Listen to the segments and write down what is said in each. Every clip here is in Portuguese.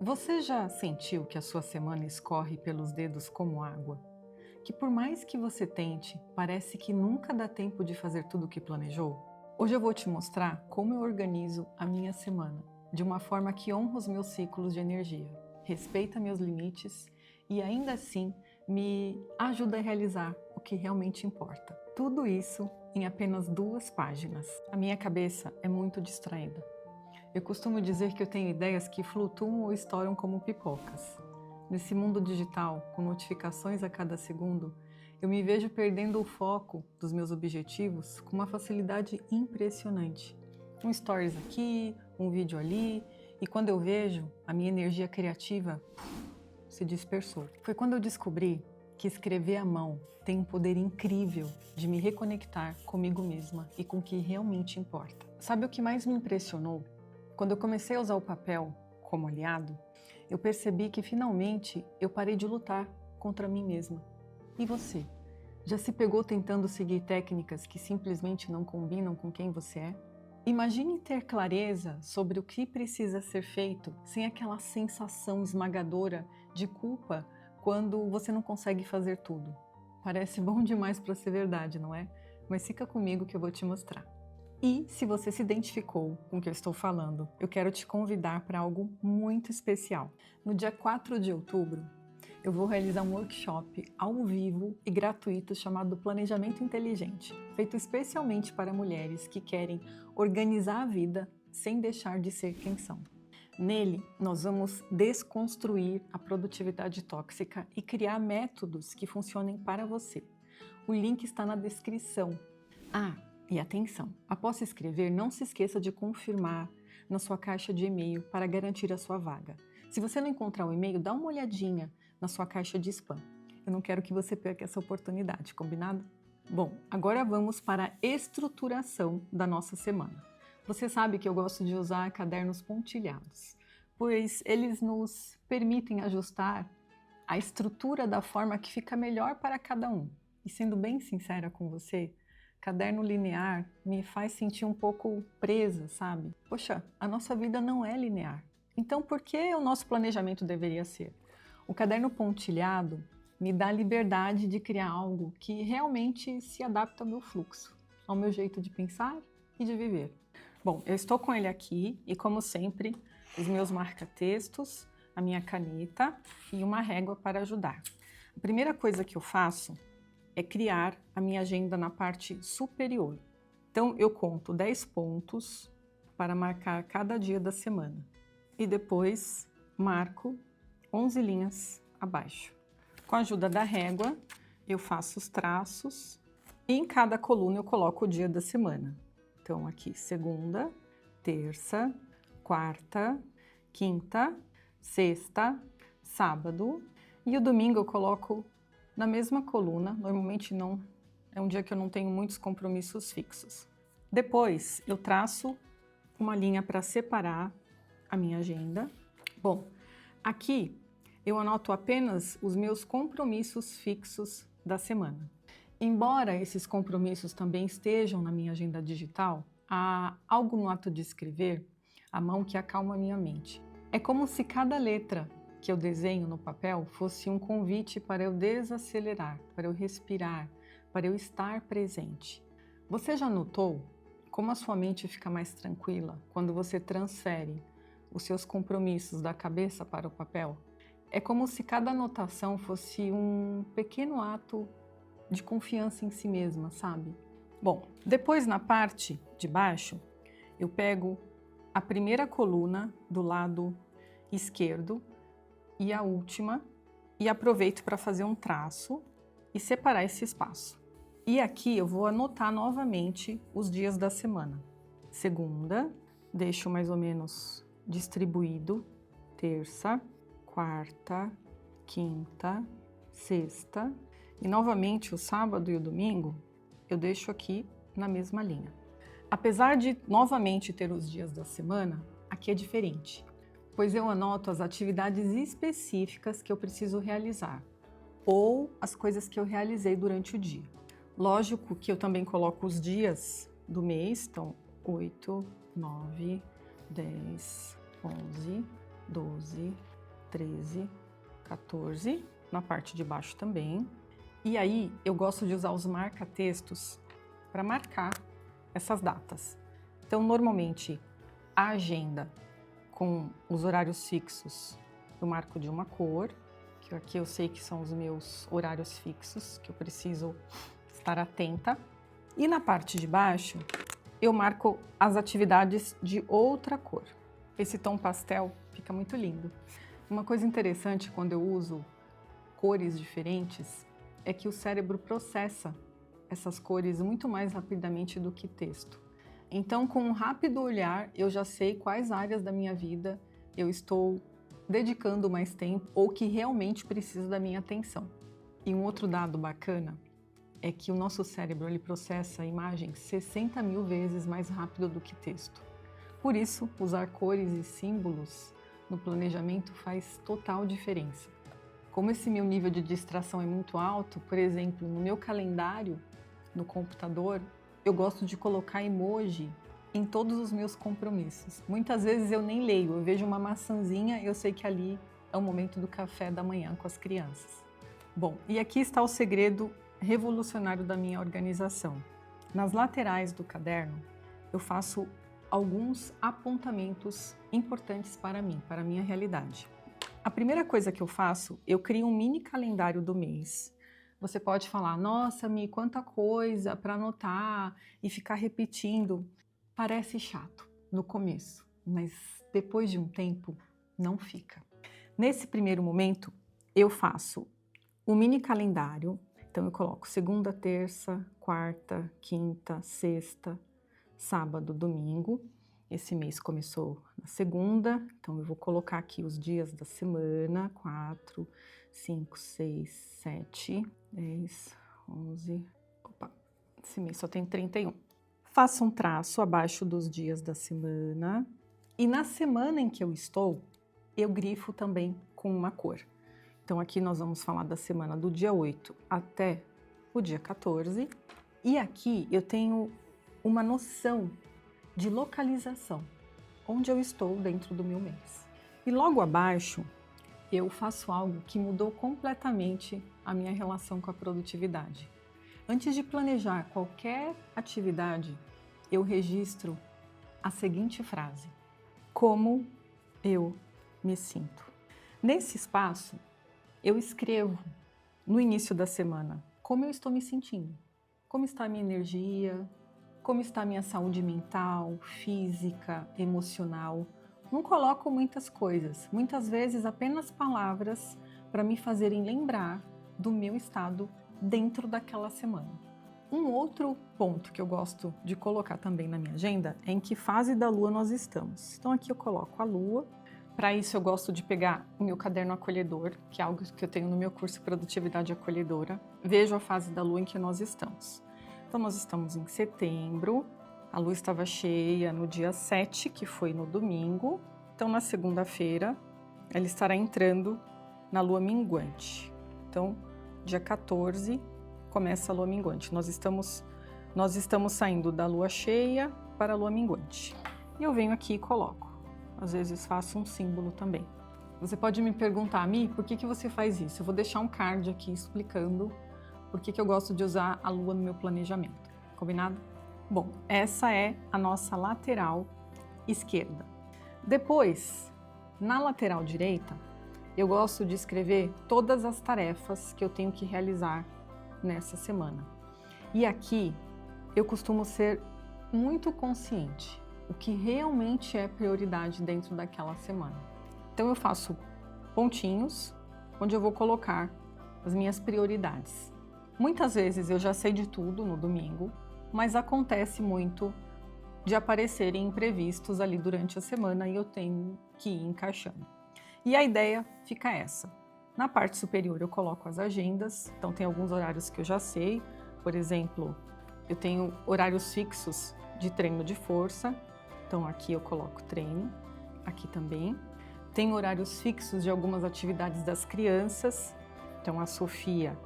Você já sentiu que a sua semana escorre pelos dedos como água? Que por mais que você tente, parece que nunca dá tempo de fazer tudo o que planejou? Hoje eu vou te mostrar como eu organizo a minha semana, de uma forma que honra os meus ciclos de energia, respeita meus limites e ainda assim me ajuda a realizar o que realmente importa. Tudo isso em apenas 2 páginas. A minha cabeça é muito distraída. Eu costumo dizer que eu tenho ideias que flutuam ou estouram como pipocas. Nesse mundo digital, com notificações a cada segundo, eu me vejo perdendo o foco dos meus objetivos com uma facilidade impressionante. Um stories aqui, um vídeo ali, e quando eu vejo, a minha energia criativa se dispersou. Foi quando eu descobri que escrever à mão tem um poder incrível de me reconectar comigo mesma e com o que realmente importa. Sabe o que mais me impressionou? Quando eu comecei a usar o papel como aliado, eu percebi que finalmente eu parei de lutar contra mim mesma. E você? Já se pegou tentando seguir técnicas que simplesmente não combinam com quem você é? Imagine ter clareza sobre o que precisa ser feito sem aquela sensação esmagadora de culpa quando você não consegue fazer tudo. Parece bom demais para ser verdade, não é? Mas fica comigo que eu vou te mostrar. E se você se identificou com o que eu estou falando, eu quero te convidar para algo muito especial. No dia 4 de outubro, eu vou realizar um workshop ao vivo e gratuito chamado Planejamento Inteligente, feito especialmente para mulheres que querem organizar a vida sem deixar de ser quem são. Nele, nós vamos desconstruir a produtividade tóxica e criar métodos que funcionem para você. O link está na descrição. E atenção, após se inscrever, não se esqueça de confirmar na sua caixa de e-mail para garantir a sua vaga. Se você não encontrar o e-mail, dá uma olhadinha na sua caixa de spam. Eu não quero que você perca essa oportunidade, combinado? Bom, agora vamos para a estruturação da nossa semana. Você sabe que eu gosto de usar cadernos pontilhados, pois eles nos permitem ajustar a estrutura da forma que fica melhor para cada um. E sendo bem sincera com você, caderno linear me faz sentir um pouco presa, sabe? Poxa, a nossa vida não é linear. Então, por que o nosso planejamento deveria ser? O caderno pontilhado me dá a liberdade de criar algo que realmente se adapta ao meu fluxo, ao meu jeito de pensar e de viver. Bom, eu estou com ele aqui e, como sempre, os meus marca-textos, a minha caneta e uma régua para ajudar. A primeira coisa que eu faço é criar a minha agenda na parte superior. Então, eu conto 10 pontos para marcar cada dia da semana. E depois, marco 11 linhas abaixo. Com a ajuda da régua, eu faço os traços e em cada coluna eu coloco o dia da semana. Então, aqui, segunda, terça, quarta, quinta, sexta, sábado. E o domingo eu coloco na mesma coluna, normalmente não, é um dia que eu não tenho muitos compromissos fixos. Depois eu traço uma linha para separar a minha agenda. Bom, aqui eu anoto apenas os meus compromissos fixos da semana. Embora esses compromissos também estejam na minha agenda digital, há algo no ato de escrever à mão que acalma a minha mente. É como se cada letra que eu desenho no papel fosse um convite para eu desacelerar, para eu respirar, para eu estar presente. Você já notou como a sua mente fica mais tranquila quando você transfere os seus compromissos da cabeça para o papel? É como se cada anotação fosse um pequeno ato de confiança em si mesma, sabe? Bom, depois na parte de baixo, eu pego a primeira coluna do lado esquerdo e a última, e aproveito para fazer um traço e separar esse espaço. E aqui eu vou anotar novamente os dias da semana. Segunda, deixo mais ou menos distribuído, terça, quarta, quinta, sexta, e novamente o sábado e o domingo eu deixo aqui na mesma linha. Apesar de novamente ter os dias da semana, aqui é diferente, pois eu anoto as atividades específicas que eu preciso realizar ou as coisas que eu realizei durante o dia. Lógico que eu também coloco os dias do mês, então 8, 9, 10, 11, 12, 13, 14, na parte de baixo também. E aí eu gosto de usar os marca-textos para marcar essas datas. Então, normalmente, a agenda com os horários fixos eu marco de uma cor, que aqui eu sei que são os meus horários fixos, que eu preciso estar atenta. E na parte de baixo, eu marco as atividades de outra cor. Esse tom pastel fica muito lindo. Uma coisa interessante quando eu uso cores diferentes é que o cérebro processa essas cores muito mais rapidamente do que texto. Então, com um rápido olhar, eu já sei quais áreas da minha vida eu estou dedicando mais tempo ou que realmente precisa da minha atenção. E um outro dado bacana é que o nosso cérebro ele processa imagens 60 mil vezes mais rápido do que texto. Por isso, usar cores e símbolos no planejamento faz total diferença. Como esse meu nível de distração é muito alto, por exemplo, no meu calendário, no computador, eu gosto de colocar emoji em todos os meus compromissos. Muitas vezes eu nem leio, eu vejo uma maçãzinha, eu sei que ali é o momento do café da manhã com as crianças. Bom, e aqui está o segredo revolucionário da minha organização. Nas laterais do caderno, eu faço alguns apontamentos importantes para mim, para a minha realidade. A primeira coisa que eu faço, eu crio um mini calendário do mês. Você pode falar, nossa, Mi, quanta coisa para anotar e ficar repetindo. Parece chato no começo, mas depois de um tempo, não fica. Nesse primeiro momento, eu faço o mini calendário. Então, eu coloco segunda, terça, quarta, quinta, sexta, sábado, domingo. Esse mês começou na segunda, então eu vou colocar aqui os dias da semana, 4, 5, 6, 7, 10, 11... Opa, esse mês só tem 31. Faça um traço abaixo dos dias da semana. E na semana em que eu estou, eu grifo também com uma cor. Então, aqui nós vamos falar da semana do dia 8 até o dia 14. E aqui eu tenho uma noção de localização, onde eu estou dentro do meu mês. E logo abaixo, eu faço algo que mudou completamente a minha relação com a produtividade. Antes de planejar qualquer atividade, eu registro a seguinte frase: como eu me sinto. Nesse espaço, eu escrevo no início da semana como eu estou me sentindo, como está a minha energia, como está a minha saúde mental, física, emocional. Não coloco muitas coisas, muitas vezes apenas palavras para me fazerem lembrar do meu estado dentro daquela semana. Um outro ponto que eu gosto de colocar também na minha agenda é em que fase da lua nós estamos. Então aqui eu coloco a lua. Para isso eu gosto de pegar o meu caderno acolhedor, que é algo que eu tenho no meu curso Produtividade Acolhedora. Vejo a fase da lua em que nós estamos. Então nós estamos em setembro, a lua estava cheia no dia 7, que foi no domingo. Então na segunda-feira ela estará entrando na lua minguante. Então dia 14 começa a lua minguante. Nós estamos saindo da lua cheia para a lua minguante. E eu venho aqui e coloco. Às vezes faço um símbolo também. Você pode me perguntar, Mi, por que você faz isso? Eu vou deixar um card aqui explicando por que eu gosto de usar a lua no meu planejamento. Combinado? Bom, essa é a nossa lateral esquerda. Depois, na lateral direita, eu gosto de escrever todas as tarefas que eu tenho que realizar nessa semana. E aqui eu costumo ser muito consciente o que realmente é prioridade dentro daquela semana. Então eu faço pontinhos onde eu vou colocar as minhas prioridades. Muitas vezes eu já sei de tudo no domingo, mas acontece muito de aparecerem imprevistos ali durante a semana e eu tenho que ir encaixando. E a ideia fica essa. Na parte superior eu coloco as agendas, então tem alguns horários que eu já sei. Por exemplo, eu tenho horários fixos de treino de força, então aqui eu coloco treino, aqui também. Tem horários fixos de algumas atividades das crianças, então a Sofia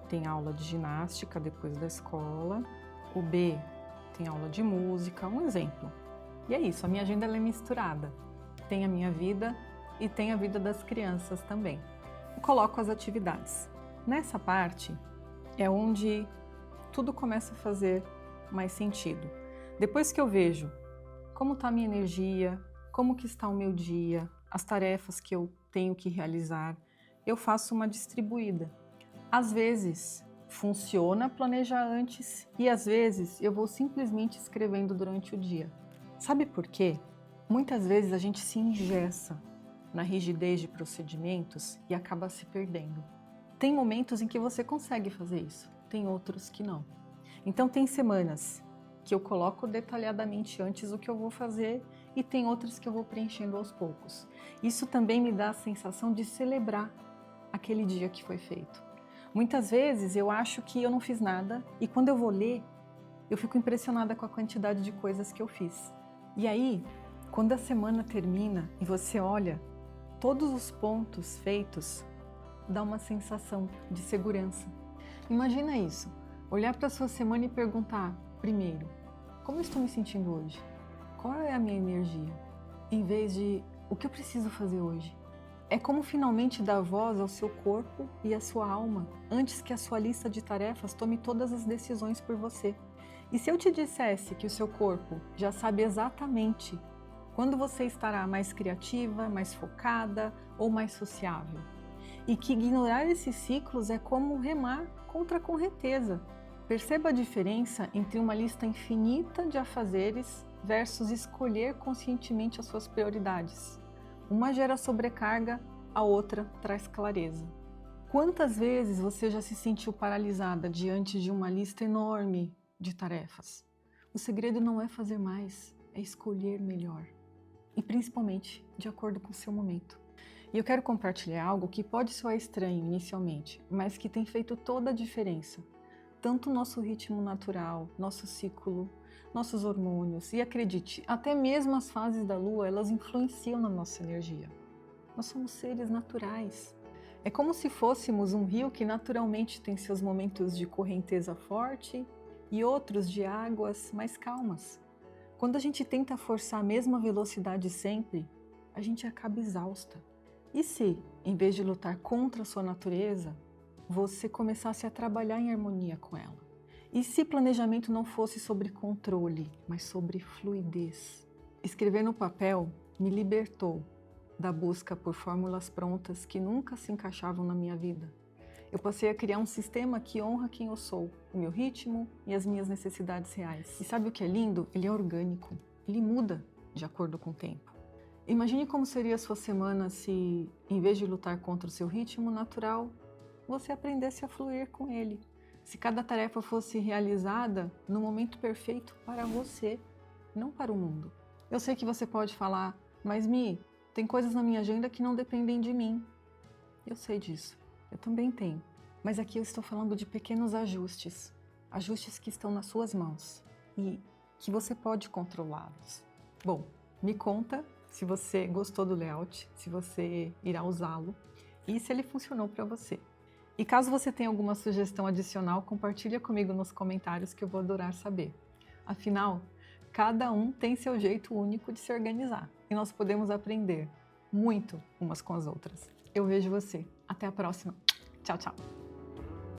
tem aula de ginástica depois da escola, o B tem aula de música, um exemplo. E é isso, a minha agenda ela é misturada. Tem a minha vida e tem a vida das crianças também. Eu coloco as atividades. Nessa parte é onde tudo começa a fazer mais sentido. Depois que eu vejo como está a minha energia, como que está o meu dia, as tarefas que eu tenho que realizar, eu faço uma distribuída. Às vezes funciona planejar antes e às vezes eu vou simplesmente escrevendo durante o dia. Sabe por quê? Muitas vezes a gente se engessa na rigidez de procedimentos e acaba se perdendo. Tem momentos em que você consegue fazer isso, tem outros que não. Então tem semanas que eu coloco detalhadamente antes o que eu vou fazer e tem outras que eu vou preenchendo aos poucos. Isso também me dá a sensação de celebrar aquele dia que foi feito. Muitas vezes eu acho que eu não fiz nada e quando eu vou ler, eu fico impressionada com a quantidade de coisas que eu fiz. E aí, quando a semana termina e você olha todos os pontos feitos, dá uma sensação de segurança. Imagina isso, olhar para a sua semana e perguntar, primeiro, como eu estou me sentindo hoje? Qual é a minha energia? Em vez de, o que eu preciso fazer hoje? É como finalmente dar voz ao seu corpo e à sua alma, antes que a sua lista de tarefas tome todas as decisões por você. E se eu te dissesse que o seu corpo já sabe exatamente quando você estará mais criativa, mais focada ou mais sociável? E que ignorar esses ciclos é como remar contra a correnteza. Perceba a diferença entre uma lista infinita de afazeres versus escolher conscientemente as suas prioridades. Uma gera sobrecarga, a outra traz clareza. Quantas vezes você já se sentiu paralisada diante de uma lista enorme de tarefas? O segredo não é fazer mais, é escolher melhor. E principalmente de acordo com o seu momento. E eu quero compartilhar algo que pode soar estranho inicialmente, mas que tem feito toda a diferença. Tanto o nosso ritmo natural, nosso ciclo, nossos hormônios e acredite, até mesmo as fases da lua, elas influenciam na nossa energia. Nós somos seres naturais. É como se fôssemos um rio que naturalmente tem seus momentos de correnteza forte e outros de águas mais calmas. Quando a gente tenta forçar a mesma velocidade sempre, a gente acaba exausta. E se, em vez de lutar contra a sua natureza, você começasse a trabalhar em harmonia com ela? E se planejamento não fosse sobre controle, mas sobre fluidez? Escrever no papel me libertou da busca por fórmulas prontas que nunca se encaixavam na minha vida. Eu passei a criar um sistema que honra quem eu sou, o meu ritmo e as minhas necessidades reais. E sabe o que é lindo? Ele é orgânico, ele muda de acordo com o tempo. Imagine como seria a sua semana se, em vez de lutar contra o seu ritmo natural, você aprendesse a fluir com ele. Se cada tarefa fosse realizada no momento perfeito para você, não para o mundo. Eu sei que você pode falar, mas Mi, tem coisas na minha agenda que não dependem de mim. Eu sei disso, eu também tenho. Mas aqui eu estou falando de pequenos ajustes. Ajustes que estão nas suas mãos e que você pode controlá-los. Bom, me conta se você gostou do layout, se você irá usá-lo e se ele funcionou para você. E caso você tenha alguma sugestão adicional, compartilha comigo nos comentários que eu vou adorar saber. Afinal, cada um tem seu jeito único de se organizar e nós podemos aprender muito umas com as outras. Eu vejo você. Até a próxima. Tchau, tchau.